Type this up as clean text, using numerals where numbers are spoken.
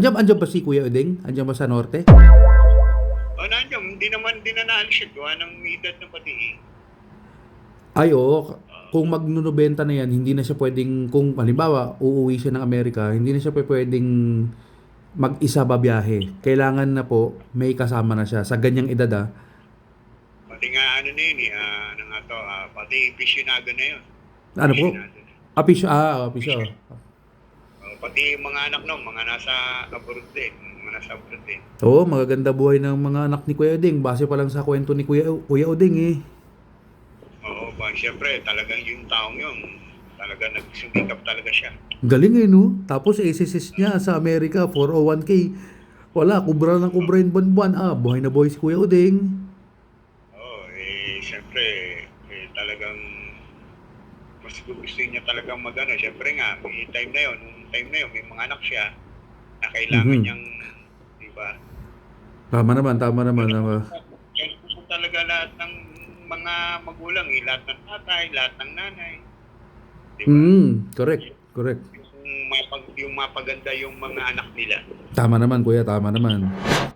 Andiyan ba si Kuya Uding? Andiyan ba sa norte? O nandiyan, hindi naman din na naalis siya. Gawa ng edad na pati eh. Ay, oo. Kung magnunobenta na yan, hindi na siya pwedeng, kung halimbawa, uuwi siya ng Amerika, hindi na siya pwedeng mag-isa babiyahe. Kailangan na po, may kasama na siya. Sa ganyang edad, ah. Pati nga ano na yun eh, ano nga to, pati visionado na yun. Ano po? Visionado na. Apisyo. Pati yung mga anak no, mga nasa abroad din. Mga nasa abroad din. Oo, magaganda buhay ng mga anak ni Kuya Uding. Base pa lang sa kwento ni Kuya Uding, eh. Oo, ba, siyempre, talagang yung taong yun, talaga nagsumikap talaga siya. Galing, eh, no? Tapos SSS niya sa Amerika, 401k. Wala, kubra ng kubra yung buwan-buwan. Ah, buhay na buhay si Kuya Uding. Oo, siyempre, talagang mas gusto niya talagang magano. Siyempre nga, may time na yun, nung time na yun, may mga anak siya na kailangan Mhm. niyang, di ba? Tama naman, tama naman. Yan po talaga lahat ng mga magulang, lahat ng tatay, lahat ng nanay, di ba? Correct, correct. Yung mapaganda yung mga anak nila. Tama naman, Kuya, tama naman.